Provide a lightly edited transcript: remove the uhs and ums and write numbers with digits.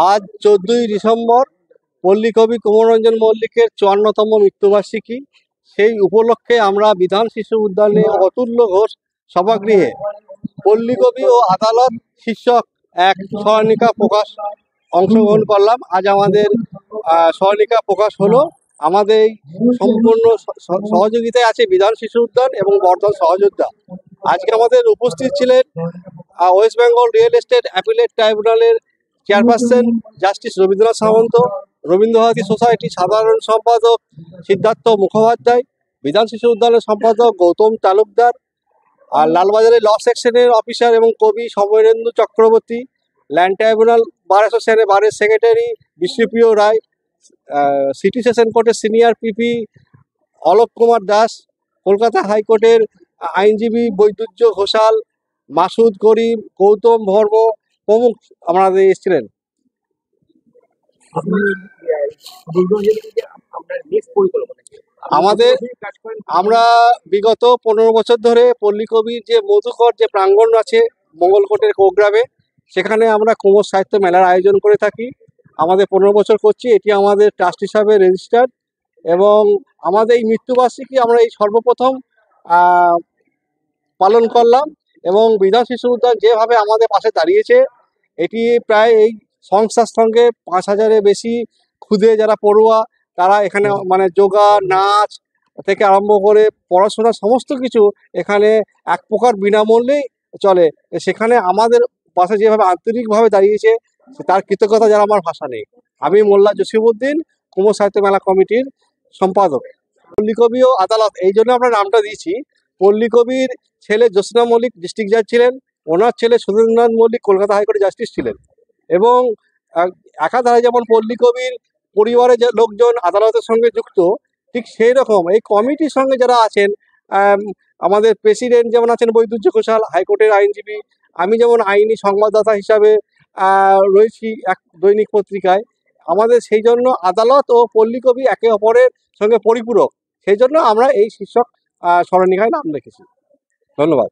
আজ 14ই ডিসেম্বর পল্লীকবি কুমরঞ্জন মল্লিকের 54তম মৃত্যুবার্ষিকী। সেই উপলক্ষে আমরা বিধান শিশু উদ্যানে অতুল্য ঘোষ সভাগৃহে পল্লীকবি ও আদালত শীর্ষক এক স্মরণিকা প্রকাশ অংশগ্রহণ করলাম। আজ আমাদের স্মরণিকা প্রকাশ হলো। আমাদের এই সম্পূর্ণ সহযোগিতায় আছে বিধান শিশু উদ্যান এবং বর্ধমান সহযোদ্ধা। আজকে আমাদের উপস্থিত ছিলেন West Bengal real estate appellate ট্রাইব্যুনালের চেয়ারপারসন জাস্টিস রবীন্দ্রনাথ সামন্ত, রবীন্দ্রভারতী সোসাইটি সাধারণ সম্পাদক সিদ্ধার্থ মুখোপাধ্যায়, বিধান শিশু উদ্যানের সম্পাদক গৌতম তালুকদার, আর লালবাজারের ল সেকশনের অফিসার এবং কবি সমরেন্দু চক্রবর্তী, ল্যান্ড ট্রাইব্যুনাল বার অ্যাসোসিয়েশনের বারের সেক্রেটারি বিষ্ণুপ্রিয় রায়, সিটি সেশন কোর্টের সিনিয়র পিপি অলোক কুমার দাস, কলকাতা হাইকোর্টের আইনজীবী বৈদুর্য ঘোষাল, মাসুদ করিম, গৌতম ভর্ম প্রমুখ আমাদের এসেছিলেন। আমরা বিগত 15 বছর ধরে পল্লীকবির যে মধুকর যে প্রাঙ্গণ আছে মঙ্গলকোটের কোগ্রামে, সেখানে আমরা কুমোর সাহিত্য মেলার আয়োজন করে থাকি। আমাদের 15 বছর করছি, এটি আমাদের ট্রাস্ট হিসাবে রেজিস্টার্ড। এবং আমাদের এই মৃত্যুবার্ষিকী আমরা এই সর্বপ্রথম পালন করলাম। এবং বিধান শিশু উদ্যান যেভাবে আমাদের পাশে দাঁড়িয়েছে, এটি প্রায় এই সংস্থার সঙ্গে 5000-এর বেশি ক্ষুদে যারা পড়ুয়া, তারা এখানে মানে যোগা, নাচ থেকে আরম্ভ করে পড়াশোনা সমস্ত কিছু এখানে এক প্রকার বিনামূল্যেই চলে। সেখানে আমাদের পাশে যেভাবে আন্তরিকভাবে দাঁড়িয়েছে, তার কৃতজ্ঞতা যারা আমার ভাষা নেই। আমি মোল্লা জসিমউদ্দিন, কুমোর সাহিত্য মেলা কমিটির সম্পাদক। পল্লীকবি ও আদালত এই জন্য আমরা নামটা দিয়েছি। পল্লীকবির ছেলে জ্যোৎস্না মল্লিক ডিস্ট্রিক্ট জাজ ছিলেন, ওনার ছেলে সুরেন্দ্রনাথ মল্লিক কলকাতা হাইকোর্টে জাস্টিস ছিলেন। এবং একাধারে যেমন পল্লীকবির পরিবারের যে লোকজন আদালতের সঙ্গে যুক্ত, ঠিক সেই রকম এই কমিটির সঙ্গে যারা আছেন, আমাদের প্রেসিডেন্ট যেমন আছেন বৈদুর্য ঘোষাল, হাইকোর্টের আইনজীবী, আমি যেমন আইনি সংবাদদাতা হিসাবে রয়েছি এক দৈনিক পত্রিকায়। আমাদের সেই জন্য আদালত ও পল্লীকবি একে অপরের সঙ্গে পরিপূরক, সেই জন্য আমরা এই শীর্ষক স্মরণিকায় নাম রেখেছি। ধন্যবাদ।